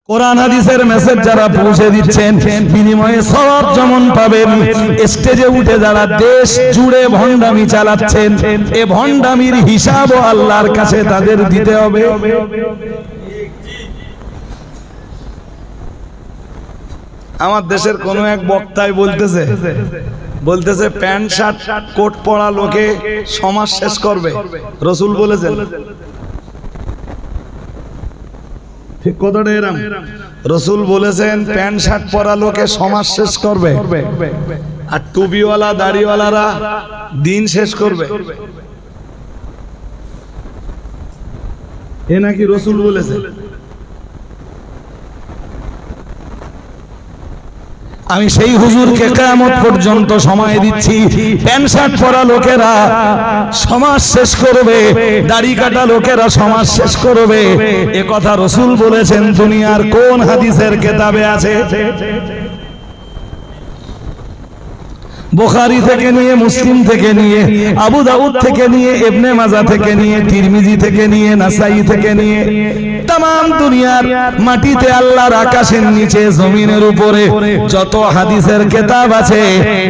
কোরআন হাদিসের মেসেজ যারা পৌঁছে দিচ্ছেন বিনিময়ে সওয়াব যেমন পাবেন, স্টেজে উঠে যারা দেশ জুড়ে ভণ্ডামি চালাচ্ছেন এ ভণ্ডামির হিসাবও আল্লাহর কাছে তাদের দিতে হবে। আমার দেশের কোন এক বক্তায় বলতেছে প্যান্ট শার্ট কোট পরা লোকে সমাজ শেষ করবে, রাসূল বলেছেন। ঠিক কথাটা এরকম, রাসূল বলেছেন প্যান্ট শার্ট পরা লোকে সমাজ শেষ করবে আর টুপিওয়ালা দাড়িওয়ালারা দিন শেষ করবে, এ নাকি রাসূল বলেছেন। আমি সেই হুজুরকে কিয়ামত পর্যন্ত সময় দিচ্ছি, প্যান্ট শার্ট পরা লোকেরা সমাজ শেষ করবে, দাড়ি কাটা লোকেরা সমাজ শেষ করবে, এ কথা রাসূল বলেছেন। দুনিয়ার কোন হাদিসের কিতাবে আছে? বুখারী থেকে নিয়ে, মুসলিম থেকে নিয়ে, আবু দাউদ থেকে নিয়ে, ইবনে মাজাহ থেকে নিয়ে, তিরমিজি থেকে নিয়ে, নাসাই থেকে নিয়ে, तमाम দুনিয়ার মাটিতে আল্লাহর আকাশের নিচে জমিনের উপরে যত হাদিসের কিতাব আছে,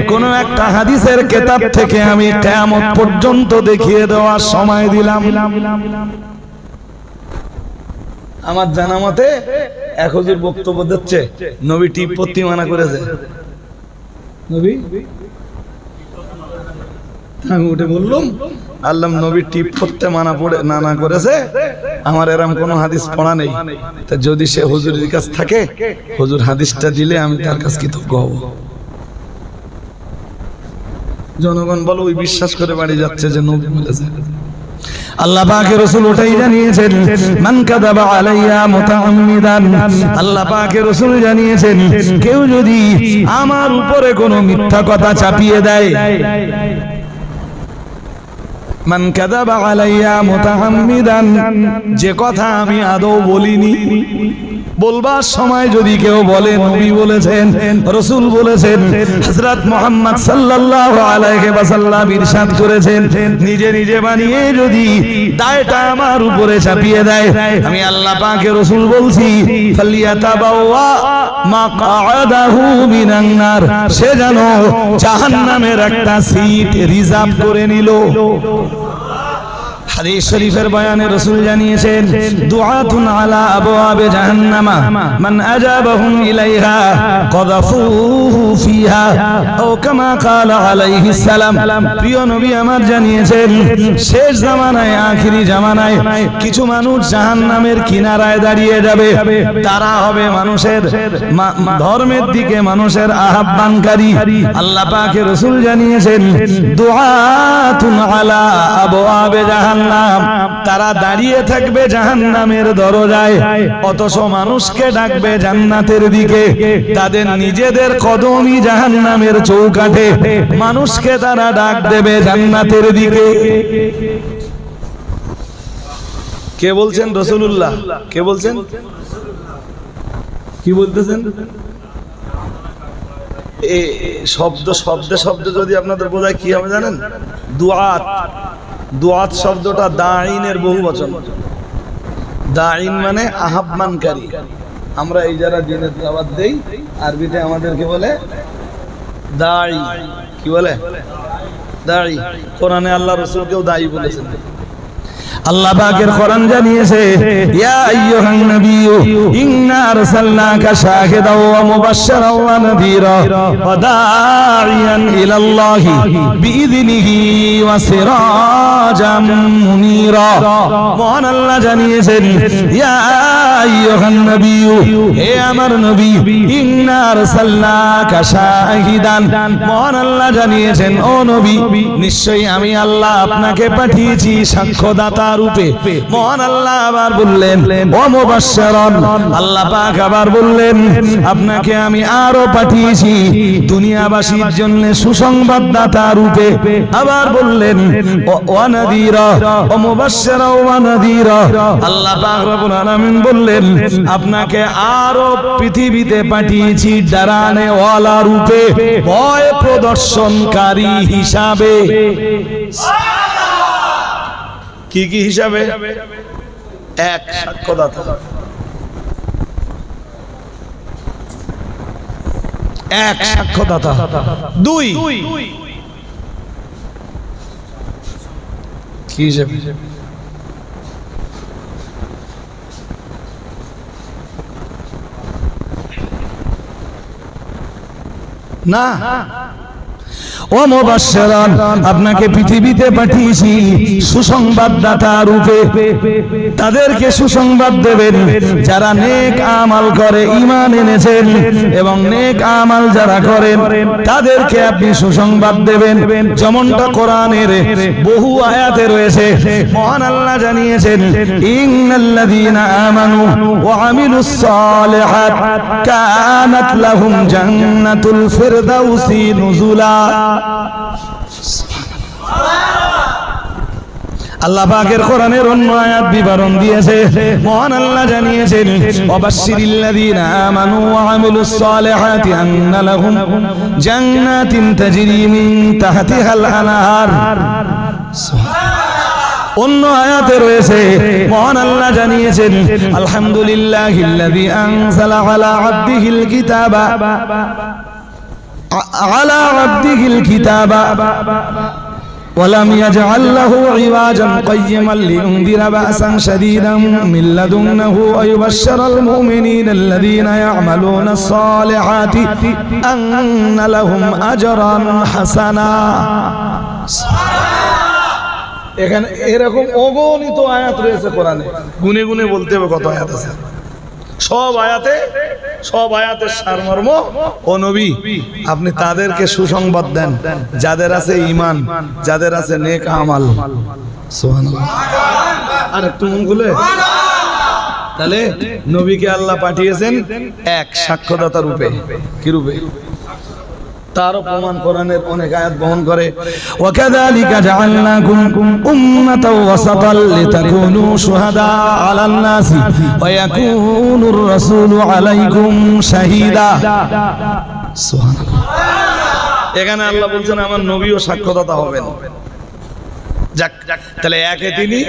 কোন একটা হাদিসের কিতাব থেকে আমি কিয়ামত পর্যন্ত দেখিয়ে দেওয়ার সময় দিলাম। আমার জানা মতে এক হুজুর বক্তব্য দিচ্ছে, নবী টিপ পত্তি মানা করেছে। নবী আমি উঠে বললাম, আল্লাহ নবী টিপ করতে মানা করেছে, আমার এরকম কোনো হাদিস পড়া নেই। তা যদি সে হুজুরের কাছে থাকে, হুজুর হাদিসটা দিলে আমি তার কাছে কৃতজ্ঞ হব। জনগণ বলো ওই বিশ্বাস করে বাড়ি যাচ্ছে যে নবী বলেছে। আল্লাহ পাকের রাসূল ওটাই জানিয়েছেন, মান কাযাবা আলাইয়া মুতাআম্মিদান। আল্লাহ পাকের রাসূল জানিয়েছেন, কেউ যদি আমার উপরে কোনো মিথ্যা কথা চাপিয়ে দেয়, মান কাযাবা আলাইয়া মুতাআম্মিদান, যে কথা আমি আদৌ বলিনি, বলবার সময় যদি কেউ বলে নবী বলেছেন, রাসূল বলেছেন, হযরত মুহাম্মদ সাল্লাল্লাহু আলাইহি ওয়াসাল্লাম ইরশাদ করেছেন, নিজে নিজে বানিয়ে যদি দায়টা আমার উপরে চাপিয়ে দেয়, আমি আল্লাহ পাকের রাসূল বলছি, ফালিয়াতাবাওয়া মাকআদাহু মিনান নার, সে যেন জাহান্নামের একটা সিট রিজার্ভ করে নিল। হাদিস শরীফের বয়ানে রাসূল জানিয়েছেন, দুআতুন আলা আবওয়াবে জাহান্নামা মান আজাবাহুম ইলাইহা কাযাফুহু ফিহা ও কামা ক্বালা আলাইহিস সালাম। প্রিয় নবী আমার জানিয়েছেন, শেষ জামানায়, আখিরি জামানায় কিছু মানুষ জাহান্নামের কিনারায় দাঁড়িয়ে যাবে, তারা হবে মানুষের ধর্মের দিকে মানুষের আহ্বানকারী। আল্লাহ পাকের রাসূল জানিয়েছেন, দুআতুন আলা আবওয়াবে জাহান্নাম, তারা দাঁড়িয়ে থাকবে জাহান্নামের দরজায়, অথচ মানুষকে ডাকবে জান্নাতের দিকে। তাদের নিজেদের কদমই জাহান্নামের চৌকাঠে, মানুষকে তারা ডাক দেবে জান্নাতের দিকে। কে বলছেন? রাসূলুল্লাহ। কে বলছেন? কি বলতেছেন? এই শব্দে যদি আপনাদের বোঝায় কি হবে জানেন? দুআত। দুআত শব্দটা দাঈনের বহুবচন। দাঈন মানে আহ্বানকারী। আমরা এই যারা দিনের দাওয়াত দেই, আরবিতে আমাদেরকে বলে দাঈ। কি বলে? দাঈ। কোরআনে আল্লাহ রাসূলকেও দাঈ বলেছেন। আল্লাহ পাকের কোরআন জানিয়েছে, ইয়া আইয়ুহান নাবিয়্যু ইন্না আরসালনাকা শাহিদাও ওয়া মুবাশশিরাও ওয়া নাযীরা ওয়া দাঈয়ান ইলাল্লাহি বিইযনিহি ওয়া সিরাজাম মুনীরা। মহান আল্লাহ জানিয়েছেন, ইয়া আইয়ুহান নাবিয়্যু, হে আমার নবী, ইন্না আরসালনাকা শাহিদান, মহান আল্লাহ জানিয়েছেন, ও নবী, নিশ্চয়ই আমি আল্লাহ আপনাকে পাঠিয়েছি সাক্ষ্যদাতা রূপে। মহান আল্লাহ আবার বললেন, ও মুবাশশিরান, আল্লাহ পাক আবার বললেন, আপনাকে আমি আরো পাঠিয়েছি দুনিয়াবাসীর জন্য সুসংবাদদাতা রূপে। আবার বললেন, ওয়া নাযীরা, ও মুবাশশিরা ওয়া নাযীরা। আল্লাহ পাক রব্বুল আলামিন বললেন, আপনাকে আরো পৃথিবীতে পাঠিয়েছি ডরানে ওয়ালা রূপে, ভয় প্রদর্শনকারী হিসাবে। কি কি হিসাবে? এক, সাক্ষ্যদাতা। এক সাক্ষ্যদাতা, দুই কি হিসেবে না ও মুবাশশিরান, আপনাকে পৃথিবীতে পাঠিয়েছি সুসংবাদদাতা রূপে। তাদেরকে সুসংবাদ দেবেন যারা নেক আমাল করে, ঈমান এনেছেন এবং নেক আমাল যারা করেন তাদেরকে আপনি সুসংবাদ দেবেন। যেমনটা কোরআনের বহু আয়াতে রয়েছে। মহান আল্লাহ জানিয়েছেন, ইন্নাল্লাযীনা আমানু ওয়া আমিলুস সালিহাত কানাত লাহুম জান্নাতুল ফিরদাউসি নুজুলা। আল্লাহ পাকের কোরআনের অন্য আয়াত বিবরণ দিয়েছে। মহান আল্লাহ জানিয়েছেন, ওয়াবাশশিরিল্লাযীনা আমানু ওয়া আমিলুস সালিহাতি আন্না লাহুম জান্নাতিন তাজরি মিন তাহতিহাল আনহার। অন্য আয়াতে রয়েছে মহান আল্লাহ জানিয়েছেন, আলহামদুলিল্লাহিল্লাযী আনজালা আলা আবদিহিল কিতাবা على عبده الكتاب ولم يجعل له عوجا قيما لينذر بأسا شديدا من لدنه ويبشر المؤمنين الذين يعملون الصالحات أن لهم أجرا حسنا। এখানে এরকম অগণিত আয়াত রয়েছে কোরআনে, গুনে গুনে বলতে হবে কত আয়াত আছে। সব আয়াতের সারমর্ম, ও নবী আপনি তাদেরকে সুসংবাদ দেন যাদের আছে ঈমান, যাদের আছে নেক আমাল। সুবহানাল্লাহ। আর একটু মন খুলে, তাহলে নবীকে আল্লাহ পাঠিয়েছেন এক সাক্ষ্যদাতা রূপে। কি রূপে? তারও প্রমাণ কোরআনের অনেক আয়াত বহন করে। ওয়াকাযালিকা জাআলনাকুম উম্মাতাও ওয়াসাতাল লিতাকুনু শুহাদা আলান নাসি ওয়া ইয়াকুনুর রাসূলু আলাইকুম শাহীদা। সুবহানাল্লাহ। এখানে আল্লাহ বলছেন আমার নবীও সাক্ষ্যদাতা হবেন। যাক, তাহলে একে তিনি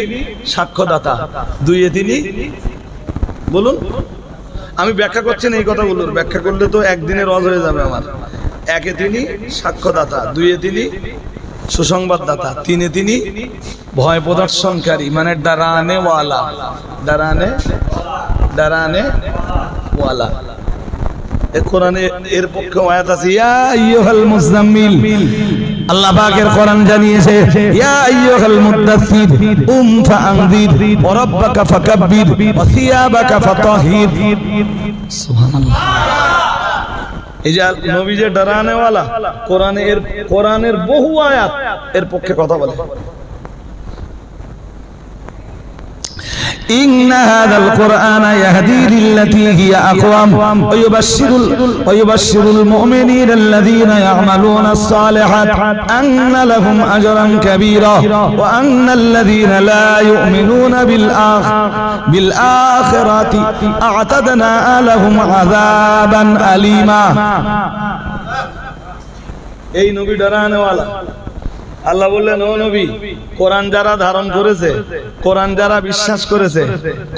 সাক্ষ্যদাতা, দুইয়ে তিনি বলুন। আমি ব্যাখ্যা করছি না এই কথাগুলোর, ব্যাখ্যা করলে তো একদিনের রজ হয়ে যাবে আমার। একে তিনি সাক্ষ্যদাতা, দুইয়ে তিনি সুসংবাদদাতা, তিনে তিনি ভয় প্রদর্শনকারী, মানে ডারানে ওয়ালা। ডারানে ওয়ালা। কোরআনে এর পক্ষে আয়াত আছে, ইয়া আইয়ুহাল মুযাম্মিল। আল্লাহ পাকের কোরআন জানিয়েছে, ইয়া আইয়ুহাল মুদাথ্থির কুম ফাআনযির ওয়া রাব্বাকা ফাকাব্বির ওয়া সিয়াবাকা ফাতাহির। সুবহানাল্লাহ। এই যে নবী যে ডরানে ওয়ালা, কোরআনের বহু আয়াত এর পক্ষে কথা বলে। إن هذا القرآن يهدي للتي هي أقوم ويبشر المؤمنين الذين يعملون الصالحات أن لهم أجرا كبيرا وأن الذين لا يؤمنون بالآخرة أعتدنا لهم عذابا أليما। এই নবী ডরানে ওয়ালা। আল্লাহ বললেন, ও নবী, কোরআন যারা ধারণ করেছে, কোরআন যারা বিশ্বাস করেছে,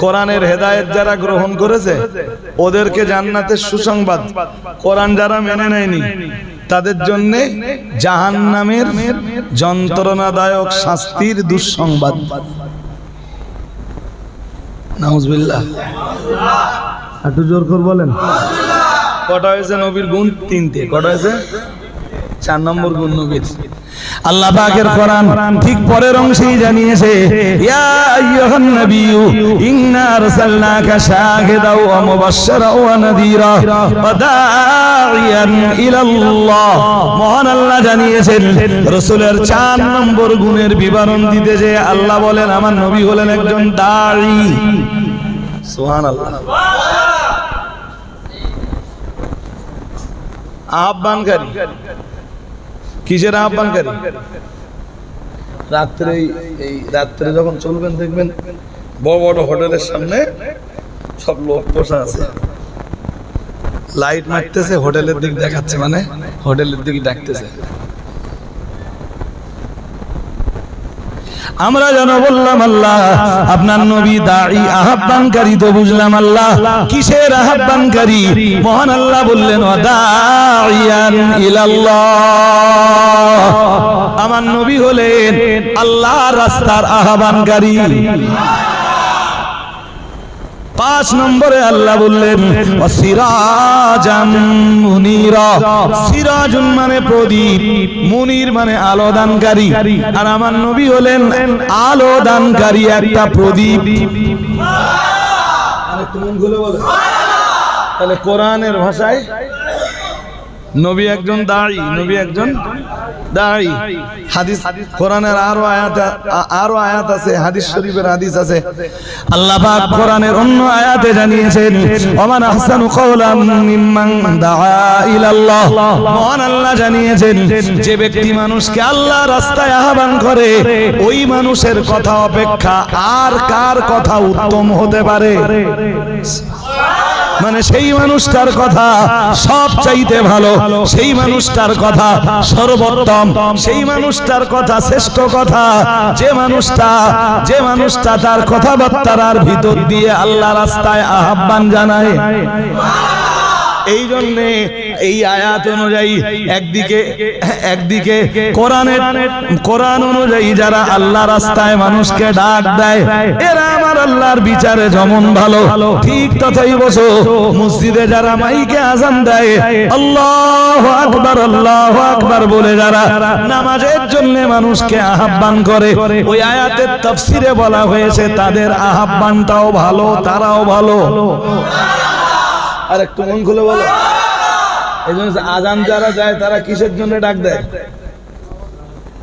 কোরআনের হেদায়েত যারা গ্রহণ করেছে, ওদেরকে জান্নাতের সুসংবাদ। কোরআন যারা মেনে নেয়নি তাদের জন্য জাহান্নামের যন্ত্রণাদায়ক শাস্তির দুঃসংবাদ। নাউজুবিল্লাহ। একটু জোর করে বলেন। কটা হয়েছে নবীর গুণ? তিনটে। কটা হয়েছে? 4 নম্বর গুণ নবীর। আল্লাহ পাকের কোরআন ঠিক পরের অংশেই জানিয়েছে, ইয়া আইয়ুহান নাবিয়্যু ইন্না আরসালনাকা শাহিদাও ওয়া মুবাশশিরাও ওয়া নাযীরা ওয়া দাঈয়ান ইলাল্লাহ। মহান আল্লাহ জানিয়েছেন, রাসূলের 4 নম্বর গুণের বিবরণ দিতে যে আল্লাহ বলেন আমার নবী হলেন একজন দাঈ। সুবহানাল্লাহ। আহ্বানকারী। কিসের আহ্বানকারী? রাত্রে যখন চলবেন দেখবেন বড় বড় হোটেলের সামনে সব লোক বসে আছে, লাইট মারতেছে, হোটেলের দিক দেখাচ্ছে, মানে হোটেলের দিকে ডাকতেছে। আমরা যেন বললাম আল্লাহ আপনার নবী দাঈ আহ্বানকারী তো বুঝলাম আল্লাহ কিসের আহ্বানকারী? মহান আল্লাহ বললেন ওয়াদাইয়ান ইলাল্লাহ, আমার নবী হলেন আল্লাহর রাস্তার আহ্বানকারী। 5 নম্বরে আল্লাহ বললেন সিরাজাম মুনিরা, সিরাজুন মানে প্রদীপ, মুনির মানে আলো দানকারী, আর আমার নবী হলেন আলো দানকারী একটা প্রদীপ। তাহলে কোরআনের ভাষায় নবী একজন দাঈ, নবী একজন দাঈ। হাদিস কোরআনের আরো আয়াত আছে, হাদিস শরীফের হাদিস আছে। আল্লাহ পাক কোরআনের অন্য আয়াতে জানিয়েছেন ওমান আহসানু কওলাম মিম্মান দাআ ইলাল্লাহ, মহান আল্লাহ জানিয়েছেন যে ব্যক্তি মানুষকে আল্লাহর রাস্তায় আহ্বান করে ওই মানুষের কথা অপেক্ষা আর কার কথা উত্তম হতে পারে? মানে সেই মানুষটার কথা সব চাইতে ভালো, সেই মানুষটার কথা সর্বোত্তম, সেই মানুষটার কথা শ্রেষ্ঠ কথা, যে মানুষটা তার কথাবার্তার ভিতর দিয়ে আল্লাহ রাস্তায় আহ্বান জানায়। এই জন্যে এই আয়াত অনুযায়ী একদিকে কোরআন অনুযায়ী যারা আল্লাহ রাস্তায় মানুষকে ডাক দেয় এরা আমার আল্লাহর বিচারে যেমন ভালো, ঠিক তথাই বসো মসজিদে যারা মাইকে আযান দেয় আল্লাহু আকবার বলে যারা নামাজের জন্য মানুষকে আহ্বান করে, ওই আয়াতের তাফসিরে বলা হয়েছে তাদের আহ্বানটাও ভালো, তারাও ভালো। আর একটু মন খুলে বলো, এই জন্য আজান যারা যায় তারা কিসের জন্য ডাক দেয়?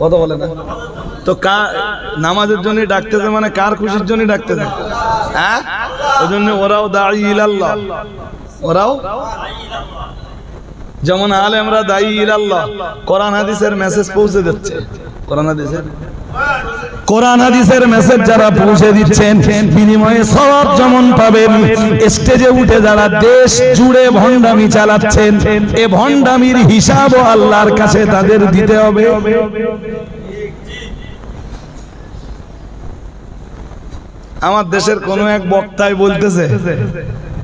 কথা বলে না তো, নামাজের জন্য ডাকতেছে, মানে কার খুশির জন্য ডাকতেছে? হ্যাঁ, ওই জন্য ওরাও দাঈ ইলাল্লাহ, ওরাও যেমন আলেমরা দাঈ ইলাল্লাহ, কোরআন হাদিসের মেসেজ পৌঁছে দিচ্ছে। কোরআন হাদিসের মেসেজ যারা পৌঁছে দিচ্ছেন বিনিময়ে সওয়াব যেমন পাবেন, স্টেজে উঠে যারা দেশ জুড়ে ভণ্ডামি চালাচ্ছেন এ ভণ্ডামির হিসাবও আল্লাহর কাছে তাদের দিতে হবে। আমার দেশের কোন এক বক্তায়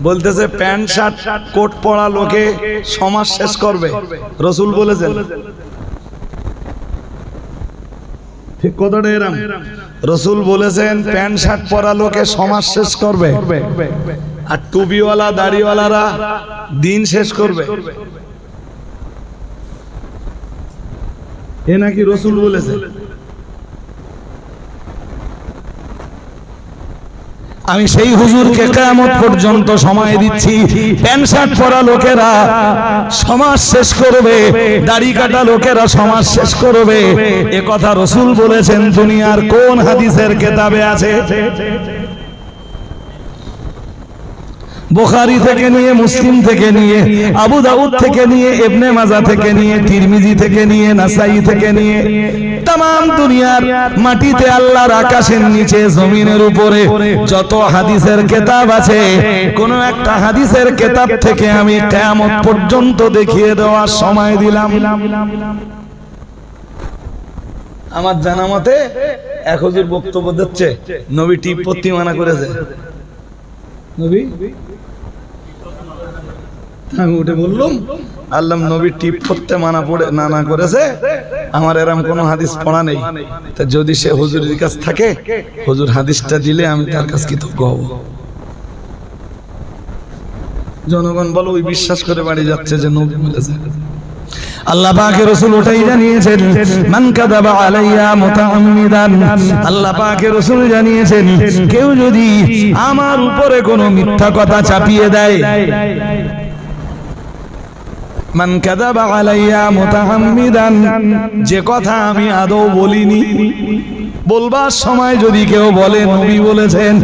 বলতেছে প্যান্ট শার্ট কোট পরা লোকে সমাজ শেষ করবে, রাসূল বলেছেন। ঠিক কথাটা এরকম, রাসূল বলেছেন প্যান্ট শার্ট পরা লোকে সমাজ শেষ করবে, আর টুপিওয়ালা দাড়িওয়ালারা দিন শেষ করবে। এ নাকি রাসূল বলেছে। আমি সেই হুজুরকে কিয়ামত পর্যন্ত সময় দিচ্ছি, প্যান্ট শার্ট পরা লোকেরা সমাজ শেষ করবে, দাড়ি কাটা লোকেরা সমাজ শেষ করবে, এ কথা রাসূল বলেছেন। দুনিয়ার কোন হাদিসের কিতাবে আছে? বুখারী থেকে নিয়ে, মুসলিম থেকে নিয়ে, আবু দাউদ থেকে নিয়ে, ইবনে মাজাহ থেকে নিয়ে, তিরমিজি থেকে নিয়ে, নাসাই থেকে নিয়ে, तमाम দুনিয়ার মাটিতে আল্লাহর আকাশের নিচে জমিনের উপরে যত হাদিসের কিতাব আছে, কোন একটা হাদিসের কিতাব থেকে আমি কিয়ামত পর্যন্ত দেখিয়ে দেওয়ার সময় দিলাম। আমার জানা মতে এক হুজুর বক্তব্য দিচ্ছে নবী টিপ পত্তি মানা করেছে। নবী আমি উঠে বললাম আল্লাহ নবী টিপ পড়তে মানা করেছে, আমার এরকম কোনো হাদিস পড়া নেই। তা যদি সে হুজুরের কাছে থাকে, হুজুর হাদিসটা দিলে আমি তার কাছে কৃতজ্ঞ হব। জনগণ বলো ওই বিশ্বাস করে বাড়ি যাচ্ছে যে নবী বলেছে। আল্লাহ পাকের রাসূল ওটাই জানিয়েছেন, মান কাযাবা আলাইয়া মুতাআম্মিদান। আল্লাহ পাকের রাসূল জানিয়েছেন কেউ যদি আমার উপরে কোনো মিথ্যা কথা চাপিয়ে দেয়, মান কাযাবা আলাইয়া মুতাআম্মিদান, যে কথা আমি আদৌ বলিনি, বলবার সময় যদি কেউ বলে নবী বলেছেন,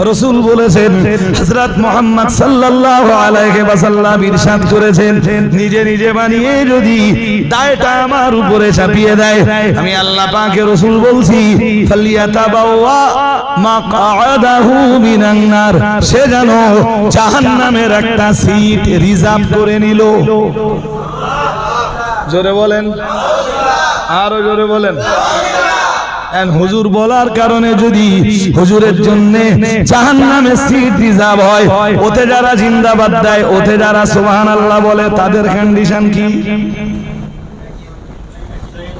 রাসূল বলেছেন, হযরত মুহাম্মদ সাল্লাল্লাহু আলাইহি ওয়াসাল্লাম ইরশাদ করেছেন, নিজে নিজে বানিয়ে যদি দায়টা আমার উপরে চাপিয়ে দেয়, আমি আল্লাহ পাকের রাসূল বলছি, ফালিয়াতাবাওয়া মাকআদাহু মিনান নার, সে যেন জাহান্নামের একটা সিট রিজার্ভ করে নিল। জোরে বলেন, আরো জোরে বলেন। হুজুর বলার কারণে যদি হুজুরের জন্য জাহান্নামে সিট রিজার্ভ হয়, ওতে যারা জিন্দাবাদ দেয়, ওতে যারা সুবহানাল্লাহ বলে, তাদের কন্ডিশন কি?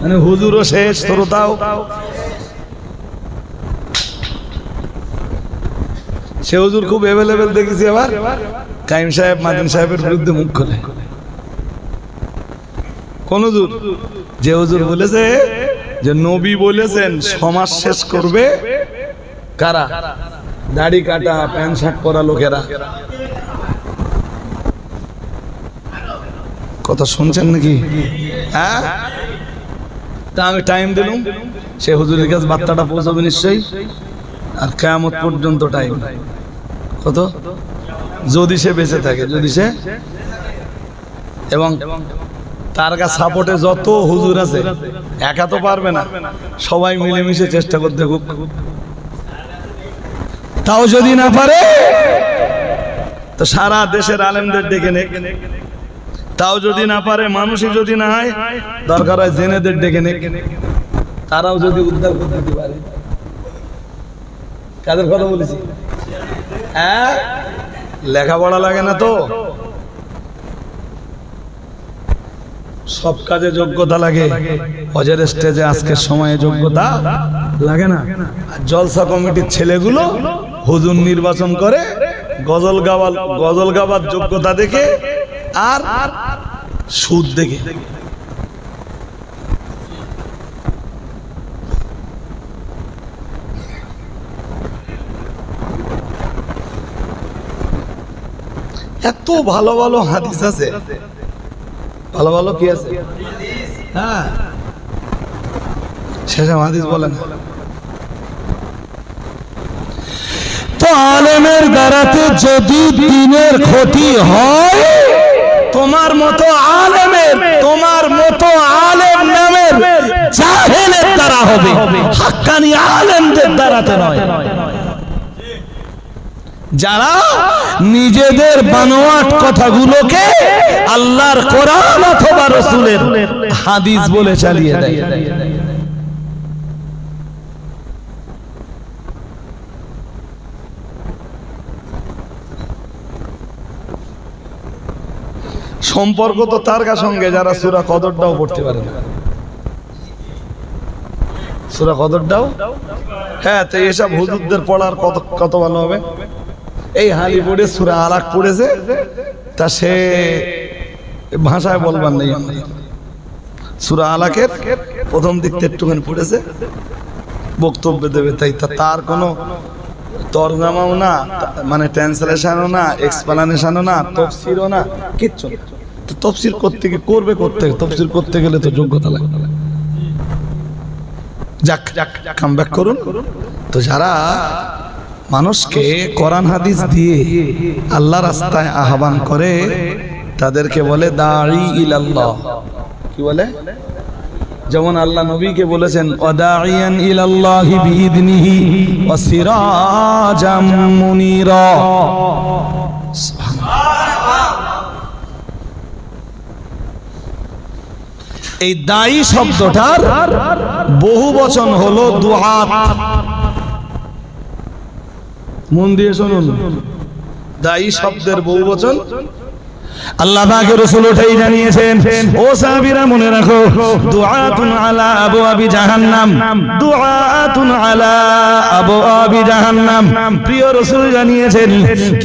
মানে হুজুরও শেষ, শ্রোতাও। সে হুজুর খুব অ্যাভেলেবেল দেখেছি। আবার কাইম সাহেব মাদিন সাহেবের বিরুদ্ধে মুখ খোলে। কোন হুজুর? যে হুজুর বলেছে যে নবী বলেছেন সমাজ শেষ করবে কারা? দাড়ি কাটা প্যান্ট শার্ট পরা লোকেরা। কথা শুনছেন নাকি? হ্যাঁ, তা আমি টাইম দিলাম, সে হুজুরের কাছে বার্তাটা পৌঁছাবে নিশ্চয়ই। আর কিয়ামত পর্যন্ত টাইম কত? যদি সে বেঁচে থাকে, যদি সে, এবং তার কাছে সাপোর্টে যত হুজুর আছে, একা তো পারবে না, সবাই মিলেমিশে চেষ্টা করতে খুব। তাও যদি না পারে তো সারা দেশের আলেমদের ডেকে নে। তাও যদি না পারে, মানুষই যদি না হয়, দরকার হয় জেনেদের ডেকে নে, তারাও যদি উদ্ধার করতে পারে। কাদের কথা বলেছি? হ্যাঁ, লেখাপড়া লাগে না তো, সব কাজে যোগ্যতা লাগে। হজের স্টেজে আজকের সময়ে যোগ্যতা লাগে না। জলসা কমিটির ছেলেগুলো হুজুর নির্বাচন করে গজল গাবার যোগ্যতা দেখে আর সুদ দেখে। এত ভালো ভালো হাদিস আছে, ভালো ভালো কি আছে? হ্যাঁ, শেষে হাদিস বলেন তো, আলেমের দ্বারাতে যদি দিনের ক্ষতি হয়, তোমার মতো আলেমের, তোমার মতো আলেম নামের জাহেলের দ্বারা হবে, হাক্কানি আলেমদের দ্বারাতে নয়। যারা নিজেদের বানোয়াট কথাগুলোকে আল্লাহর কোরআন অথবা রাসূলের হাদিস বলে চালিয়ে দেয়। সম্পর্ক তো তার সঙ্গে যারা সূরা কদরটাও পড়তে পারে না। সূরা কদরটাও, হ্যাঁ, তো এসব হুজুরদের পড়ার কত ভালো হবে। এই হালি পড়ে সূরা আলাক পড়েছে, তা সে ভাষায় বলবার নেই। সূরা আলাকের প্রথম দিকটা একটুখানি পড়েছে, বক্তব্য দেবে, তাই তার কোনো তরজমাও না, মানে ট্রান্সলেশনও না, এক্সপ্লানেশনও না, তাফসীরও না, কিচ্ছু না। তো তাফসীর করতে কি করবে, তাফসীর করতে গেলে তো যোগ্যতা লাগে। যাক, কাম ব্যাক করুন। তো যারা মানুষকে কোরআন হাদিস দিয়ে আল্লাহ রাস্তায় আহ্বান করে, তাদেরকে বলে দাঈ ইলাল্লাহ। কি বলে? যেমন আল্লাহ নবীকে বলেছেন ওয়াদাইয়ান ইলাল্লাহি বিইذনিহি ওয়া সিরাজাম মুনীরা। এই দাঈ শব্দটার বহু বচন হলো দুআত। মন দিয়ে শুনুন, দাঈ শব্দের বহু বচন আল্লাহ পাকের রাসূল ওটাই জানিয়েছেন। ও সাহাবীরা মনে রাখো, দুআতুন আলা আবওয়াবি জাহান্নাম, দুআতুন আলা আবওয়াবি জাহান্নাম। প্রিয় রাসূল জানিয়েছেন,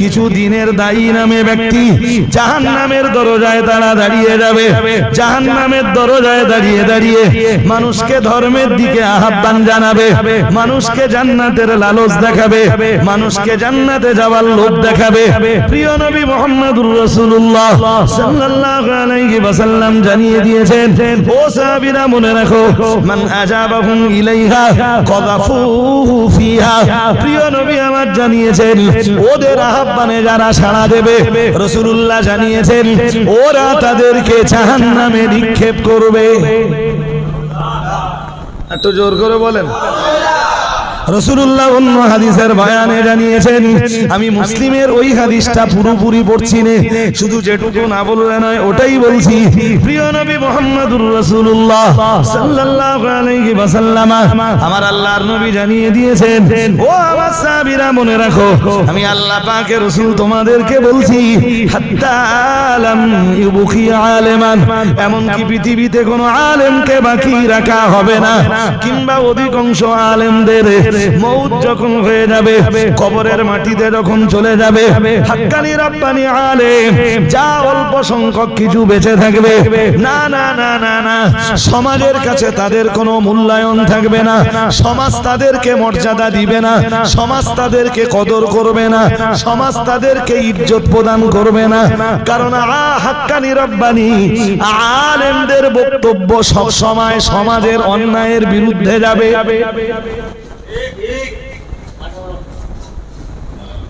কিছু দিনের দায়ী নামে ব্যক্তি জাহান্নামের দরজায় তারা দাঁড়িয়ে যাবে। জাহান্নামের দরজায় দাঁড়িয়ে দাঁড়িয়ে মানুষকে ধর্মের দিকে আহ্বান জানাবে, মানুষকে জান্নাতের লালচ দেখাবে, মানুষকে জান্নাতে যাওয়ার লোভ দেখাবে। প্রিয় নবী মুহাম্মদুর রাসূলুল্লাহ সাল্লাল্লাহু আলাইহি ওয়াসাল্লাম জানিয়ে দিয়েছেন, ও সাহাবীরা মনে রাখো, মান আজাবাহুম ইলাইহা কাযাফুহু ফিহা। প্রিয় নবী আমার জানিয়েছেন, ওদের আহ্বানে যারা সাড়া দেবে, রাসূলুল্লাহ জানিয়েছেন, ওরা তাদেরকে জাহান্নামে নিক্ষেপ করবে। একটু জোর করে বলেন। রাসূলুল্লাহ অন্য হাদিসের বয়ানে জানিয়েছেন, আমি মুসলিমের ওই হাদিসটা পুরোপুরি পড়ছি না, শুধু যেটুকু না বললে নয় ওটাই বলছি। প্রিয় নবী মুহাম্মদুর রাসূলুল্লাহ সাল্লাল্লাহু আলাইহি ওয়াসাল্লাম, আমার আল্লাহর নবী জানিয়ে দিয়েছেন, ও আমার সাহাবীরা মনে রাখো, আমি আল্লাহ পাকের রাসূল তোমাদেরকে বলছি, হাত্তা লাম ইউবকি আলেমান, এমন কি পৃথিবীতে কোনো আলেমকে বাকি রাখা হবে না, কিংবা অধিকাংশ আলেমদের মউত যখন হয়ে যাবে, কবরের মাটিতে যখন চলে যাবে, হাক্কানি রব্বানি আলেম যা অল্প সংখ্যক কিছু বেঁচে থাকবে, না না না না না, সমাজের কাছে তাদের কোনো মূল্যায়ন থাকবে না, সমাজ তাদেরকে মর্যাদা দিবে না, সমাজ তাদেরকে কদর করবে না, সমাজ তাদেরকে ইজ্জত প্রদান করবে না। কারণ হাক্কানি রব্বানি আলেমদের বক্তব্য সব সময় সমাজের অন্যায়ের বিরুদ্ধে যাবে।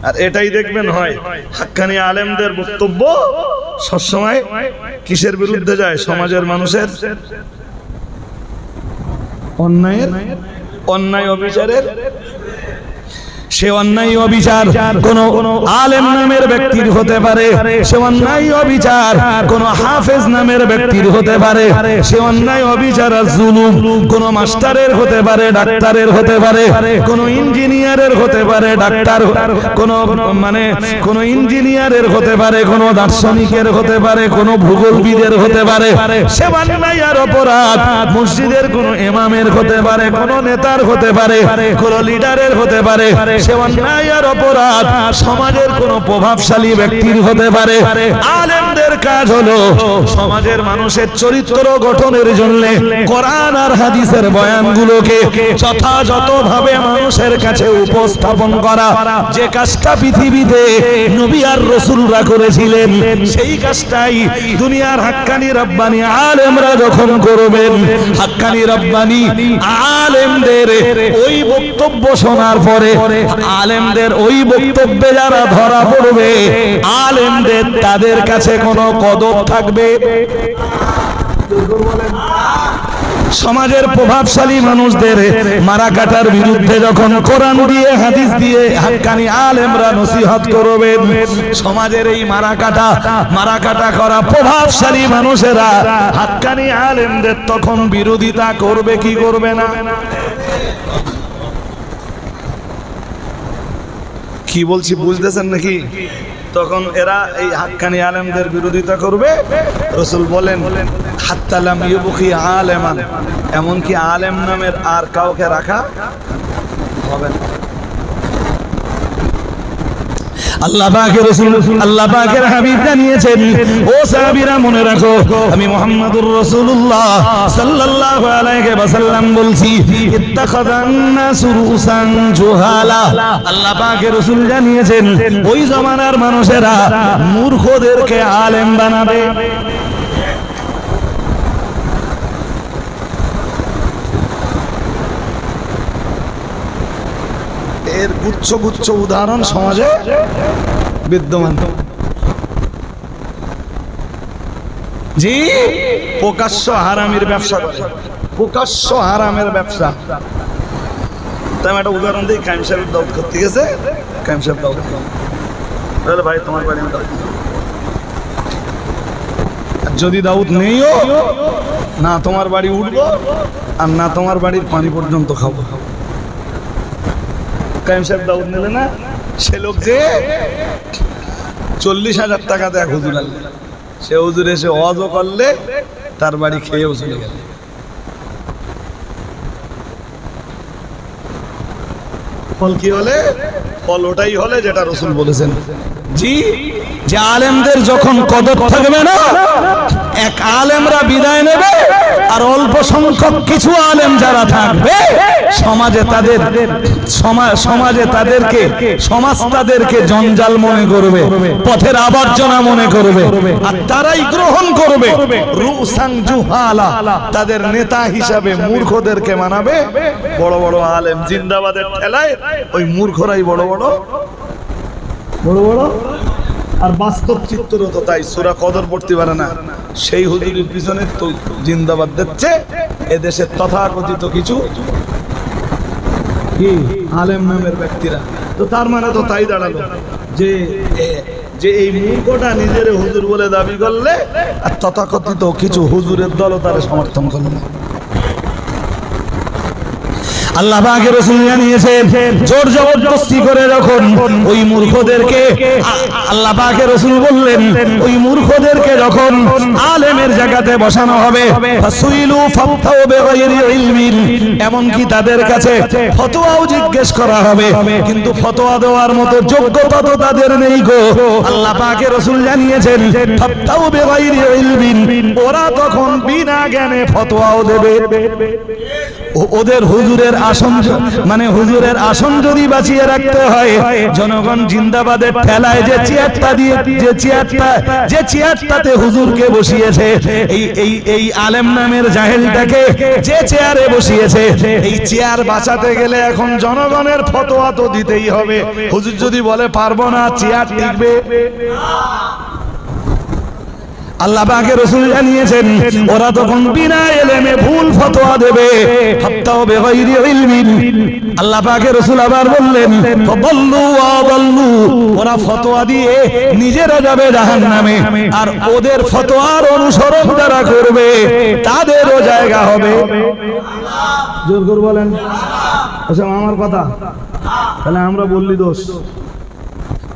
আর এটাই দেখবেন হয়, হাক্কানি আলেমদের বক্তব্য সবসময় কিসের বিরুদ্ধে যায়? সমাজের মানুষের অন্যায় অবিচারের। সে অন্যায় অবিচার কোন আলেম নামের ব্যক্তির হতে পারে, সে অন্যায় অবিচার কোন হাফেজ নামের ব্যক্তির হতে পারে, সে অন্যায় অবিচার আর জুলুম কোন মাস্টারের হতে পারে, ডাক্তারের হতে পারে, কোন ইঞ্জিনিয়ারের হতে পারে, ডাক্তার কোন কোন ইঞ্জিনিয়ারের হতে পারে, কোন দার্শনিকের হতে পারে, কোন ভূগোলবিদের হতে পারে। সে অন্যায় আর অপরাধ মসজিদের কোন ইমামের হতে পারে, কোন নেতার হতে পারে, কোন লিডারের হতে পারে। সে অন্যায় আর অপরাধ সমাজের কোন প্রভাবশালী ব্যক্তির হতে পারে। আলেমদের কাজ হলো সমাজের মানুষের চরিত্র গঠনের জন্য কোরআন আর হাদিসের বয়ানগুলোকে যথাযথভাবে মানুষের কাছে উপস্থাপন করা। যে কাজটা পৃথিবীতে নবী আর রাসূলরা করেছিলেন, সেই কাজটাই দুনিয়ার হাক্কানি রব্বানি আলেমরা যখন করবেন, হাক্কানি রব্বানি আলেমদের ওই বক্তব্য শোনার পরে, আলেমদের ওই বক্তব্যে যারা ধরা পড়বে, আলেমদের তাদের কাছে কোনো কদর থাকবে? সমাজের প্রভাবশালী মানুষদের মারা কাটার বিরুদ্ধে যখন কোরআন দিয়ে হাদিস দিয়ে হাক্কানি আলেমরা নসিহত করবেন, সমাজের এই মারা কাটা করা প্রভাবশালী মানুষেরা হাক্কানি আলেমদের তখন বিরোধিতা করবে কি করবে না? কি বলছি বুঝতেছেন নাকি? তখন এরা এই হাক্কানি আলেমদের বিরোধিতা করবে। রাসূল বলেন, হাত্তা লাম ইউবকি আলেমান, এমনকি আলেম নামের আর কাউকে রাখা হবে না। আল্লাহ পাকের রাসূল, আল্লাহ পাকের হাবিব জানিয়েছেন, ও সাহাবীরা মনে রাখো, আমি মুহাম্মদুর রাসূলুল্লাহ সাল্লাল্লাহু আলাইহি ওয়াসাল্লাম বলছি, ইত্তাখাযান নাসু রুসান জুহালা। আল্লাহ পাকের রাসূল জানিয়েছেন, ওই জামানার মানুষেরা মূর্খদেরকে আলেম বানাবে। এর গুচ্ছ গুচ্ছ উদাহরণ সমাজে বিদ্যমান। জি, প্রকাশ্য হারামের ব্যবসা করে, প্রকাশ্য হারামের ব্যবসা। তাই একটা উদাহরণ দিই, কায়েম সাহেব দাউদ করতে গেছে, কায়েম সাহেব দাউদ তাহলে ভাই তোমার বাড়ি যদি দাউদ নেইও না, তোমার বাড়ি উঠবো আর না তোমার বাড়ির পানি পর্যন্ত খাবো। কায়েম সাহেব দাউদ নিলে না, সে লোক যে 40,000 টাকা দেয় হুজুর আনলে, সে হুজুর এসে ওয়াজও করলে তার বাড়ি খেয়েও চলে গেল। ফল কি হলে? ফল ওটাই হলে যেটা রাসূল বলেছেন। জি, যে আলেমদের যখন কদর থাকবে না, এক আলেমরা বিদায় নেবে আর অল্প সংখ্যক কিছু আলেম যারা থাকবে, সমাজে তাদেরকে সমাজ তাদেরকে জঞ্জাল মনে করবে, পথের আবর্জনা মনে করবে, আর তারাই গ্রহণ করবে রুসান জুহালা, তাদের নেতা হিসাবে মূর্খদেরকে মানাবে। বড় বড় আলেম জিন্দাবাদের ঠেলায় ওই মূর্খরাই বড় বড়। আর বাস্তব চিত্র তো তাই, সূরা কদর পড়তে পারে না, সেই হুজুরের পিছনে তো জিন্দাবাদ দিচ্ছে এদেশের তথাকথিত কিছু কি আলেম নামের ব্যক্তিরা। তো তার মানে তো তাই দাঁড়ালো যে যে এই মূর্খটা নিজের হুজুর বলে দাবি করলে আর তথাকথিত কিছু হুজুরের দলও তারা সমর্থন করলো না। আল্লাহ পাকের রাসূল জানিয়েছেন জোর জবরদস্তি করে যখন ওই মূর্খদেরকে আল্লাহ পাকের রাসূল বললেন ওই মূর্খদেরকে যখন আলেমের জায়গাতে বসানো হবে ফাসুইলু ফাফতাউ বিগাইরি ইলমিন, এমন কি তাদের কাছে ফতোয়াও জিজ্ঞেস করা হবে, কিন্তু ফতোয়া দেওয়ার মতো যোগ্যতা তো তাদের নেই গো। আল্লাহ পাকের রাসূল জানিয়েছেন ফাফতাউ বিগাইরি ইলমিন, ওরা তখন বিনা জ্ঞানে ফতোয়াও দেবে। ওদের হুজুরের আসন মানে হুজুরের আসন যদি বাঁচিয়ে রাখতে হয়, জনগণ জিন্দাবাদের ঠেলায় যে চেয়ারটাতে হুজুরকে বসিয়েছে, এই আলেম নামের জাহেলটাকে যে চেয়ারে বসিয়েছে, এই চেয়ার বাঁচাতে গেলে এখন জনগণের ফতোয়া তো দিতেই হবে। হুজুর যদি বলে পারবো না, চেয়ার টিকবে? আল্লাহ পাকের রাসূল জানিয়েছেন ওরা তখন বিনা ইলমে ভুল ফতোয়া দেবে। ফাফতাউ বিগাইরি ইলমিন, আল্লাহ পাকের রাসূল আবার বললেন ফাদাল্লু ওয়া দাল্লু, ওরা ফতোয়া দিয়ে নিজেরা যাবে জাহান্নামে, আর ওদের ফতোয়ার অনুসরণ যারা করবে তাদেরও জায়গা হবে। জোর করে বলেন আচ্ছা আমার কথা, তাহলে আমরা বললি দোষ?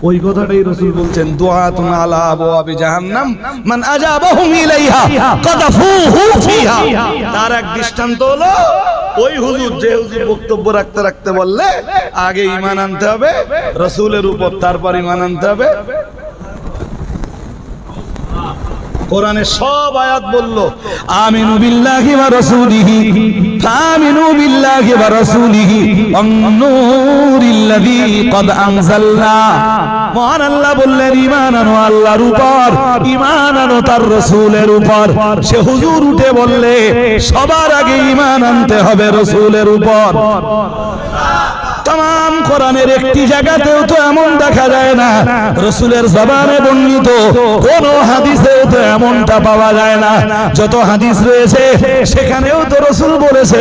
ওই কথাটাই রাসূল বলছেন দুআতুন আলা আবওয়াবি জাহান্নাম মান আজাবাহুম ইলাইহা কাদাফুহু ফিহা। তার এক দৃষ্টান্ত হলো ওই হুজুর যে হুজুর বক্তব্য রাখতে রাখতে বললে আগে ঈমান আনতে হবে রাসূলের উপর, তারপর ঈমান আনতে হবে। কোরআনে সব আয়াত বললো আমিনু বিল্লাহি ওয়া রাসূলিহি, ফামিনু বিল্লাহি ওয়া রাসূলিহি ওয়ান নূরিল্লাযী ক্বাদ আনজালনা। মহান আল্লাহ বললেন ঈমান আনো আল্লাহর উপর, ঈমান আনো তার রাসূলের উপর। সে হুজুর উঠে বললে সবার আগে ঈমান আনতে হবে রাসূলের উপর। तमाम কোরআনের একটি জায়গাতেও তো এমন দেখা যায় না, রাসূলের জবানে বর্ণিত কোন হাদিসেও তো এমনটা পাওয়া যায় না। যত হাদিস রয়েছে সেখানেও তো রাসূল বলেছে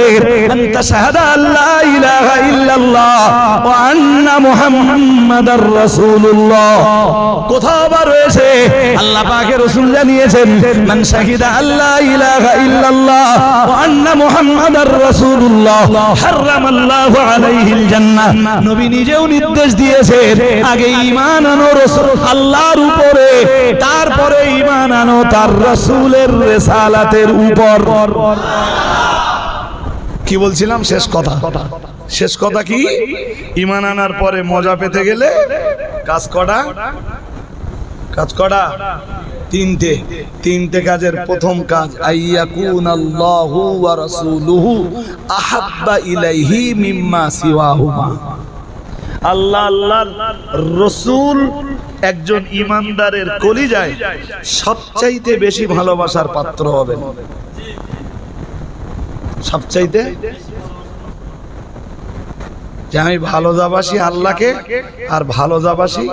আনতা শাহাদা আল্লা ইলাহা ইল্লাল্লাহ ওয়া আন্না মুহাম্মাদার রাসূলুল্লাহ। কোথাও বা রয়েছে আল্লাহ পাকের রাসূল জানিয়েছেন মান শাহিদা আল্লা ইলাহা ইল্লাল্লাহ ওয়া আন্না মুহাম্মাদার রাসূলুল্লাহ হারামাল্লাহু আলাইহিল জান্নাহ। নবী নিজেও নির্দেশ দিয়েছেন আগে ঈমান আনো রাসূল আল্লাহর উপরে, তারপরে ঈমান আনো তার রাসূলের রিসালাতের উপর। কি বলছিলাম? শেষ কথা কি? ঈমান আনার পরে মজা পেতে গেলে কাজ করা তিনটে কাজের প্রথম কাজ আইয়াকুনাল্লাহু ওয়া রাসূলুহু আহাব্বা ইলাইহি মিম্মা সিওয়াহুমা। আল্লাহ আল্লাহর রাসূল একজন ঈমানদারের কলিজায় সবচাইতে বেশি ভালোবাসার পাত্র হবেন। সবচাইতে যে আমি ভালোবাসি আল্লাহকে আর ভালোবাসি।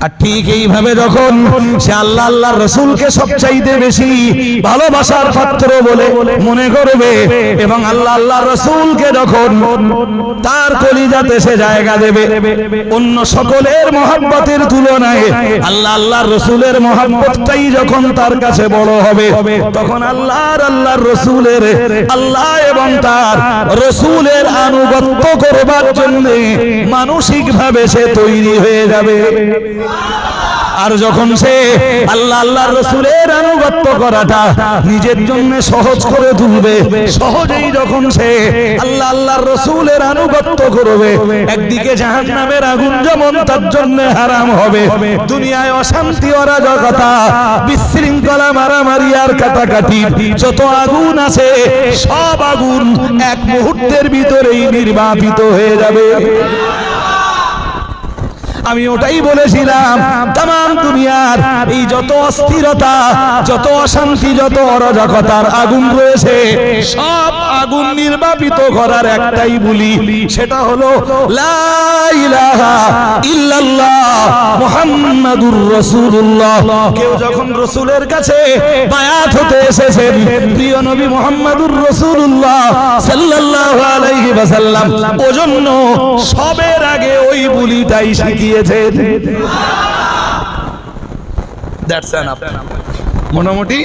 আর ঠিক এইভাবে যখন সে আল্লাহ আল্লাহর রাসূলকে সবচাইতে বেশি ভালোবাসার পাত্র বলে মনে করবে এবং আল্লাহ আল্লাহর রাসূলকে যখন তার কলিজাতে সে জায়গা দেবে, অন্য সকলের মহব্বতের তুলনায় আল্লাহ আল্লাহর রাসূলের মহব্বতটাই যখন তার কাছে বড় হবে, তখন আল্লাহর রাসূলের আল্লাহ এবং তার রাসূলের আনুগত্য করবার জন্য মানসিকভাবে সে তৈরি হয়ে যাবে। আর যখন সে আল্লাহ আল্লাহর রাসূলের আনুগত্য করাটা নিজের জন্য সহজ করে তুলবে, সহজেই যখন সে আল্লাহ আল্লাহর রাসূলের আনুগত্য করবে, একদিকে জাহান্নামের আগুন যেমন তার জন্য হারাম হবে, দুনিয়ায় অশান্তি অরাজকতা বিশৃঙ্খলা মারামারি আর কাটাকাটি যত আগুন আছে সব আগুন এক মুহূর্তের ভিতরেই নির্বাপিত হয়ে যাবে। আমি ওটাই বলেছিলাম তামাম দুনিয়ার এই যত অস্থিরতা, যত অশান্তি, যত অরাজকতার আগুন রয়েছে, সব আগুন নির্বাপিত করার একটাই বলি, সেটা হলো লা ইলাহা ইল্লাল্লাহ মুহাম্মাদুর রাসূলুল্লাহ। কেউ যখন রাসূলের কাছে বায়াত হতে এসেছেন, প্রিয় নবী মুহাম্মাদুর রাসূলুল্লাহ সাল্লাল্লাহু আলাইহি ওয়াসাল্লাম ওজন্য সবের আগে ওই বুলিটাই শিখিয়েছেন। That's enough. মোটামুটি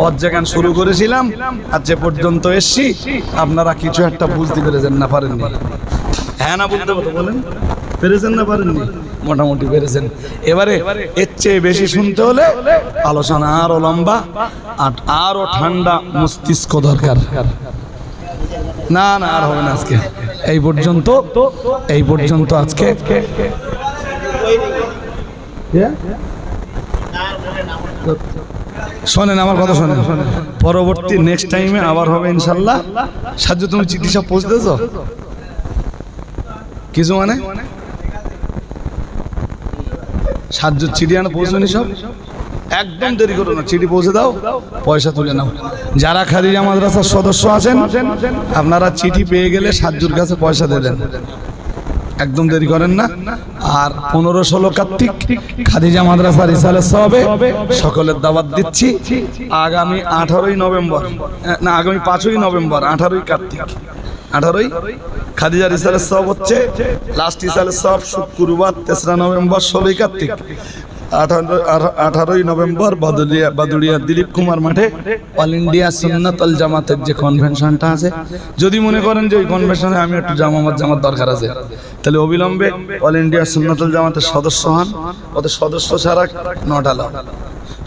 অজ্ঞান শুরু করেছিলাম, আর যে পর্যন্ত এসছি আপনারা কিছু একটা বুঝতে পেরেছেন না পারেননি? হ্যাঁ না বলতে বলেন, পেরেছেন না পারেননি? মোটামুটি পেরেছেন। এবারে এর চেয়ে বেশি শুনতে হলে আলোচনা আরো লম্বা, আরো ঠান্ডা মস্তিষ্ক দরকার। না না আর হবে না আজকে, এই পর্যন্ত আজকে। শোনেন আমার কথা, শোনেন, পরবর্তী নেক্সট টাইমে আবার হবে ইনশাল্লাহ। সাহায্য তুমি চিঠি সব পৌঁছতেছো কিছু, মানে সাহায্য চিঠি আনা পৌঁছনি সব? একদম দেরি করো না, চিঠি পৌঁছে দাও, পয়সা তুলে নাও। যারা খাদিজা মাদ্রাসার সদস্য আছেন আপনারা চিঠি পেয়ে গেলে সাহায্যের কাছে পয়সা দিয়ে দেন, একদম দেরি করেন না। আর 15-16 কার্তিক খাদিজা মাদ্রাসা রিসালের সবে সকলের দাওয়াত দিচ্ছি। আগামী 18ই নভেম্বর, না আগামী 5ই নভেম্বর, 18ই কার্তিক, 18ই খাদিজা রিসালের সব হচ্ছে। লাস্ট রিসালের সব শুক্রবার 3রা নভেম্বর, 16ই কার্তিক, 18ই নভেম্বর বাদুড়িয়া দিলীপ কুমার মাঠে অল ইন্ডিয়া সুন্নাত আল জামাতের যে কনভেনশনটা আছে, যদি মনে করেন যে ওই কনভেনশনে আমি একটু জামাত দরকার আছে, তাহলে অবিলম্বে অল ইন্ডিয়া সুন্নাত আল জামাতের সদস্য হন। ওদের সদস্য ছাড়া নট অ্যালাউড।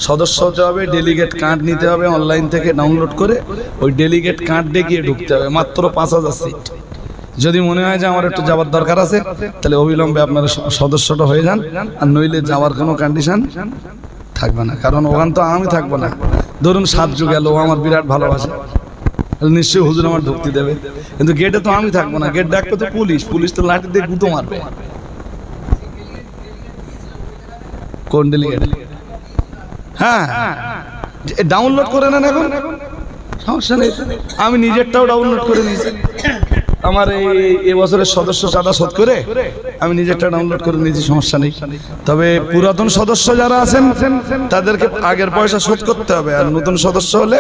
সদস্য হতে হবে, ডেলিগেট কার্ড নিতে হবে অনলাইন থেকে ডাউনলোড করে, ওই ডেলিগেট কার্ড দেখিয়ে ঢুকতে হবে। মাত্র 5000 সিট। যদি মনে হয় যে আমার একটু যাওয়ার দরকার আছে, তাহলে অবিলম্বে আপনারা সদস্যটা হয়ে যান, আর নইলে যাওয়ার কোনো কন্ডিশন থাকবে না। কারণ ওখান তো আমি থাকবো না। ধরুন সাহায্য গেল, আমার বিরাট ভালোবাসে, নিশ্চয়ই হুজুর আমার ঢুকতে দেবে, কিন্তু গেটে তো আমি থাকবো না। গেট ডাকবে তো পুলিশ তো লাঠি দিয়ে গুঁতো মারবে। কোন ডেলিগেট? হ্যাঁ ডাউনলোড করে নেন এখন, সমস্যা নেই। আমি নিজেরটাও ডাউনলোড করে নিয়েছি। আমার এই বছরের সদস্য চাঁদা শোধ করে আমি নিজেরটা ডাউনলোড করে নিয়েছি, সমস্যা নেই। তবে পুরাতন সদস্য যারা আছেন তাদেরকে আগের পয়সা শোধ করতে হবে। আর নতুন সদস্য হলে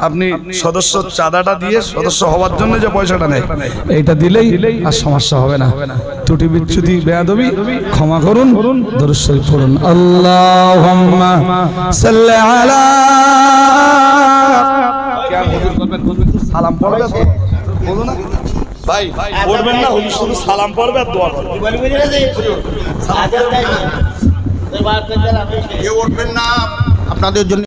আপনি সদস্য চাঁদাটা দিয়ে সদস্য হওয়ার জন্য যে পয়সাটা নেয়, এইটা দিলেই আর সমস্যা হবে না। ত্রুটি বিচ্যুতি বেয়াদবি ক্ষমা করুন, দরুদ শরীফ পড়ুন। আল্লাহুম্মা সাল্লি আলা। সালাম পড়বে তো বলো না ভাই, পড়বেন না, হুজুর শুধু সালাম পড়বে আর দোয়া করবে। কেউ উঠবেন না আপনাদের জন্য।